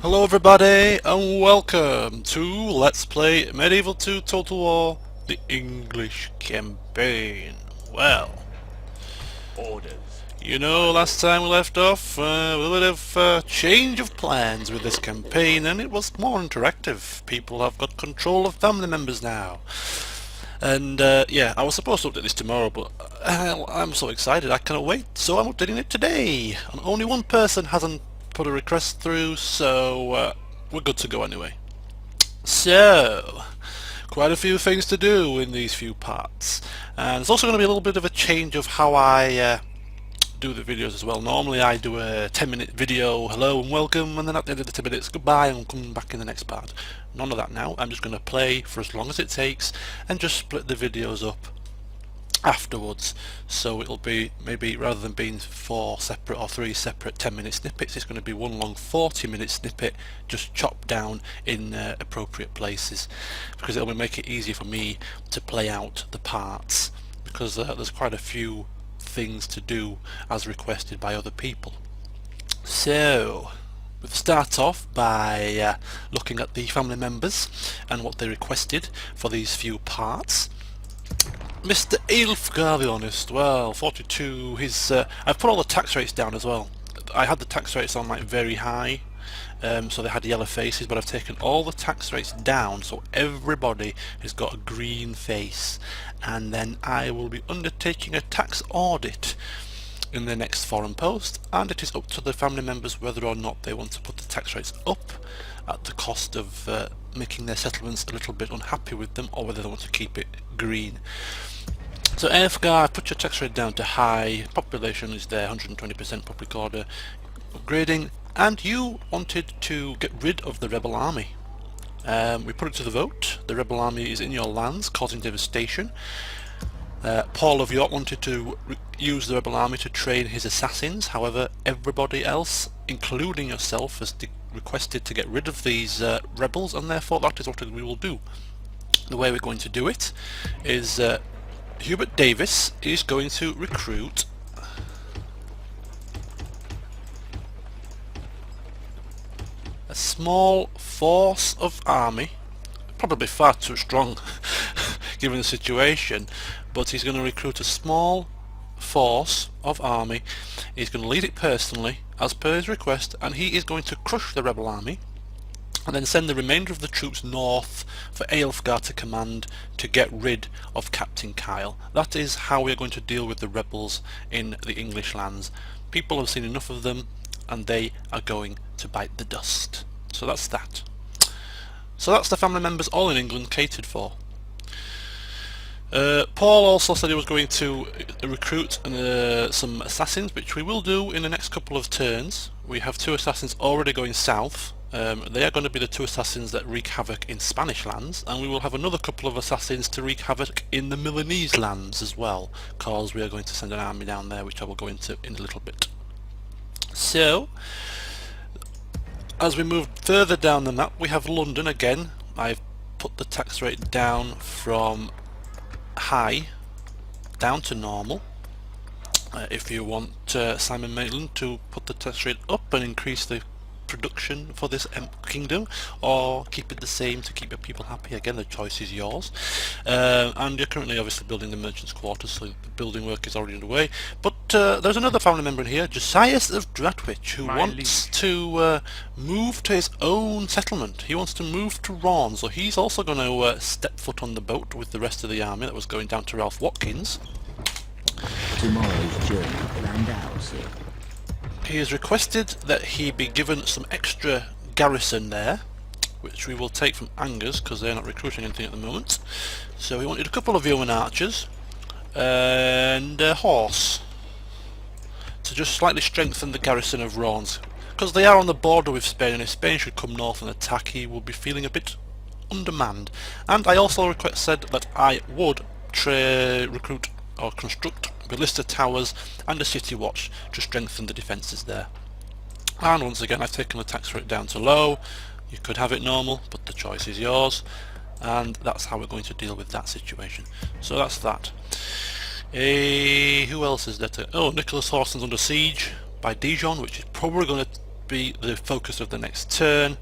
Hello everybody and welcome to Let's Play Medieval 2 Total War, the English campaign. Well, Orders. last time we left off with a bit of change of plans with this campaign, and it was more interactive. People have got control of family members now. And yeah, I was supposed to update this tomorrow, but I'm so excited I cannot wait, so I'm updating it today. And only one person hasn't put a request through, so we're good to go anyway. So, quite a few things to do in these few parts. And it's also going to be a little bit of a change of how I do the videos as well. Normally I do a 10-minute video, hello and welcome, and then at the end of the 10 minutes, goodbye, and I'm coming back in the next part. None of that now. I'm just going to play for as long as it takes and just split the videos up afterwards. So it'll be, maybe rather than being 4 separate or 3 separate 10-minute snippets, it's going to be one long 40-minute snippet just chopped down in appropriate places, because it'll make it easier for me to play out the parts, because there's quite a few things to do as requested by other people. So we'll start off by looking at the family members and what they requested for these few parts. Mr. Aelfgar the Honest, well, 42, I've put all the tax rates down as well. I had the tax rates on like very high, so they had yellow faces, but I've taken all the tax rates down so everybody has got a green face, and then I will be undertaking a tax audit in the next foreign post, and it is up to the family members whether or not they want to put the tax rates up at the cost of making their settlements a little bit unhappy with them, or whether they want to keep it green. So Aelfgar, put your tax rate down to high, population is there, 120% public order, upgrading, and you wanted to get rid of the rebel army. We put it to the vote. The rebel army is in your lands, causing devastation. Paul of York wanted to use the rebel army to train his assassins. However, everybody else, including yourself, has requested to get rid of these rebels, and therefore that is what we will do. The way we're going to do it is Hubert Davis is going to recruit a small force of army, probably far too strong given the situation, but he's going to recruit a small force of army. He's going to lead it personally as per his request, and he is going to crush the rebel army and then send the remainder of the troops north for Aelfgar to command to get rid of Captain Kyle. That is how we are going to deal with the rebels in the English lands. People have seen enough of them and they are going to bite the dust. So that's that. So that's the family members all in England catered for. Paul also said he was going to recruit some assassins, which we will do in the next couple of turns. We have 2 assassins already going south. They are going to be the 2 assassins that wreak havoc in Spanish lands, and we will have another couple of assassins to wreak havoc in the Milanese lands as well, because we are going to send an army down there, which I will go into in a little bit. So, as we move further down the map, we have London again. I've put the tax rate down from high down to normal. If you want Simon Maitland to put the tax rate up and increase the production for this kingdom, or keep it the same to keep your people happy, again the choice is yours. And you're currently obviously building the merchants' quarters, so the building work is already underway. But there's another family member in here, Josias of Dratwich, who wants to move to his own settlement. He wants to move to Rawn, so he's also going to step foot on the boat with the rest of the army that was going down to Ralph Watkins. Tomorrow's journey planned out, sir. He has requested that he be given some extra garrison there, which we will take from Angers because they're not recruiting anything at the moment. So he wanted a couple of yeoman archers and a horse to just slightly strengthen the garrison of Raunds, because they are on the border with Spain, and if Spain should come north and attack, he will be feeling a bit undermanned. And I also said that I would recruit or construct ballista towers and a city watch to strengthen the defences there. And once again, I've taken the tax rate down to low. You could have it normal, but the choice is yours, and that's how we're going to deal with that situation. So that's that. Who else is there? Oh, Nicholas Horson's under siege by Dijon, which is probably going to be the focus of the next turn.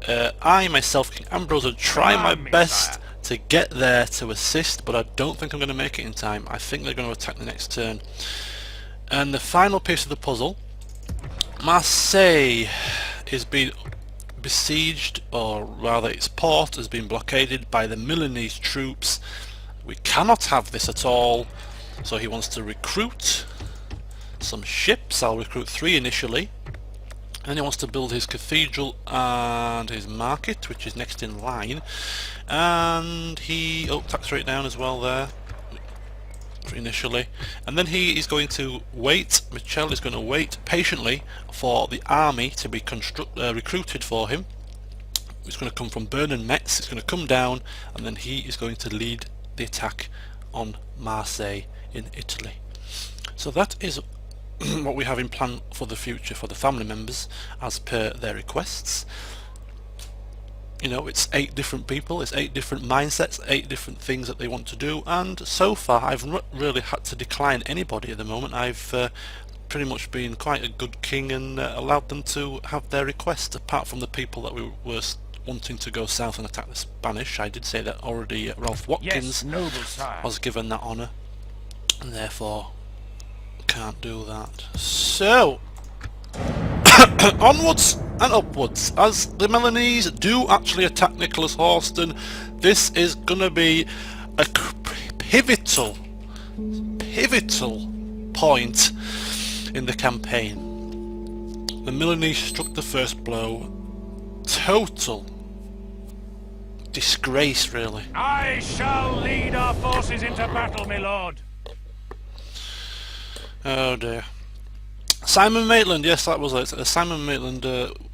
I myself, King Ambrose, will try my best to get there to assist, but I don't think I'm going to make it in time. I think they're going to attack the next turn. And the final piece of the puzzle, Marseille is being besieged, or rather its port has been blockaded by the Milanese troops. We cannot have this at all, so he wants to recruit some ships. I'll recruit 3 initially. And he wants to build his cathedral and his market, which is next in line. And he tax rate down as well there initially. And then he is going to wait. Michel is going to wait patiently for the army to be recruited for him. It's going to come from Bern and Metz. It's going to come down, and then he is going to lead the attack on Marseille in Italy. So that is what we have in plan for the future for the family members as per their requests. You know, it's 8 different people, it's 8 different mindsets, 8 different things that they want to do, and so far I've not really had to decline anybody at the moment. I've pretty much been quite a good king and allowed them to have their requests, apart from the people that we were wanting to go south and attack the Spanish. I did say that already. Ralph Watkins was given that honour, and therefore can't do that. So onwards and upwards as the Milanese do actually attack Nicholas Horston. This is gonna be a pivotal point in the campaign. The Milanese struck the first blow. Total disgrace, really. I shall lead our forces into battle, my lord. Oh dear. Simon Maitland, yes, that was it. Simon Maitland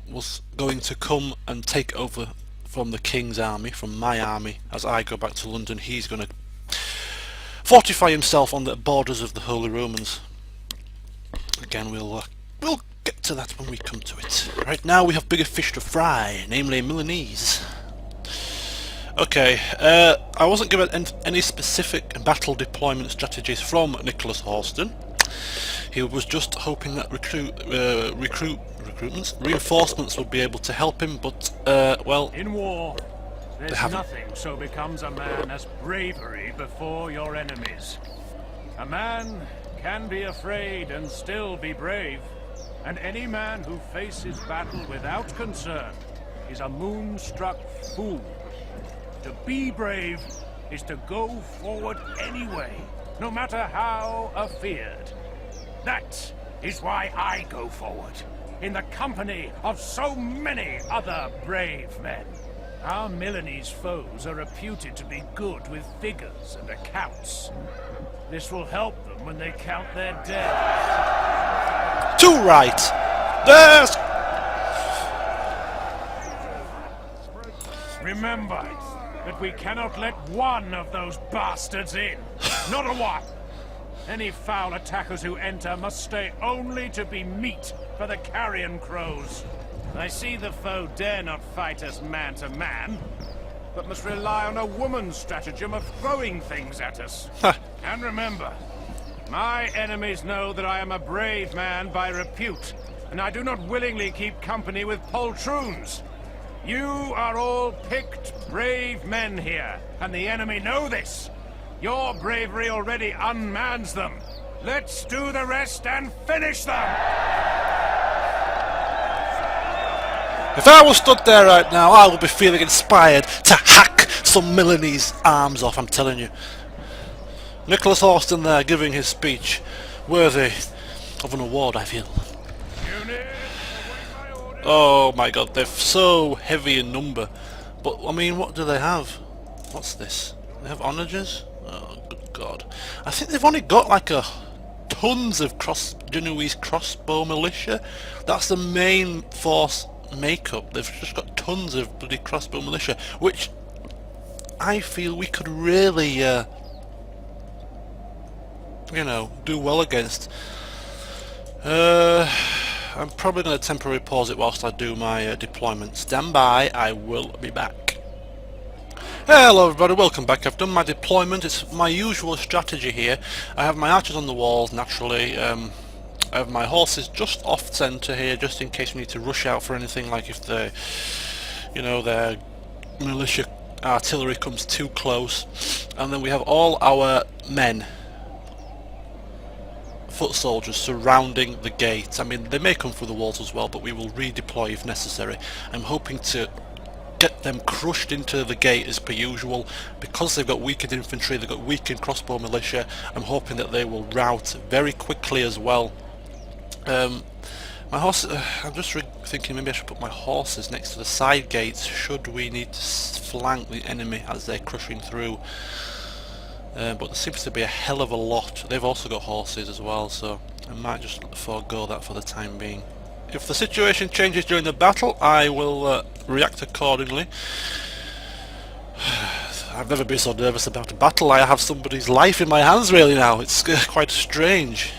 was going to come and take over from the King's army, from my army. As I go back to London, he's going to fortify himself on the borders of the Holy Romans. Again, we'll get to that when we come to it. Right now we have bigger fish to fry, namely Milanese. Okay, I wasn't given any specific battle deployment strategies from Nicholas Horston. He was just hoping that reinforcements would be able to help him, but well, in war, there's nothing so becomes a man as bravery before your enemies. A man can be afraid and still be brave, and any man who faces battle without concern is a moonstruck fool. To be brave is to go forward anyway, no matter how afeared. That is why I go forward, in the company of so many other brave men. Our Milanese foes are reputed to be good with figures and accounts. This will help them when they count their dead. Too right! There's... Remember that we cannot let one of those bastards in. Not a one! Any foul attackers who enter must stay only to be meat for the carrion crows. I see the foe dare not fight us man to man, but must rely on a woman's stratagem of throwing things at us. And remember, my enemies know that I am a brave man by repute, and I do not willingly keep company with poltroons. You are all picked brave men here, and the enemy know this. Your bravery already unmans them. Let's do the rest and finish them! If I was stood there right now, I would be feeling inspired to hack some Milanese arms off, I'm telling you. Nicholas Horston there giving his speech, worthy of an award, I feel. Oh my god, they're so heavy in number. But, I mean, what do they have? What's this? They have onagers? Oh, good god. I think they've only got like tons of Genoese crossbow militia. That's the main force makeup. They've just got tons of bloody crossbow militia, which I feel we could really, you know, do well against. I'm probably going to temporarily pause it whilst I do my deployment. Stand by, I will be back. Hello everybody, welcome back. I've done my deployment. It's my usual strategy here. I have my archers on the walls naturally, I have my horses just off centre here, just in case we need to rush out for anything, like if the, you know, their militia artillery comes too close. And then we have all our men, foot soldiers, surrounding the gate. I mean, they may come through the walls as well, but we will redeploy if necessary. I'm hoping to get them crushed into the gate as per usual. Because they've got weakened infantry, they've got weakened crossbow militia, I'm hoping that they will rout very quickly as well. My horse, I'm just thinking maybe I should put my horses next to the side gates should we need to flank the enemy as they're crushing through. But there seems to be a hell of a lot. They've also got horses as well, so I might just forego that for the time being. If the situation changes during the battle, I will react accordingly. I've never been so nervous about a battle. I have somebody's life in my hands really now. It's quite strange.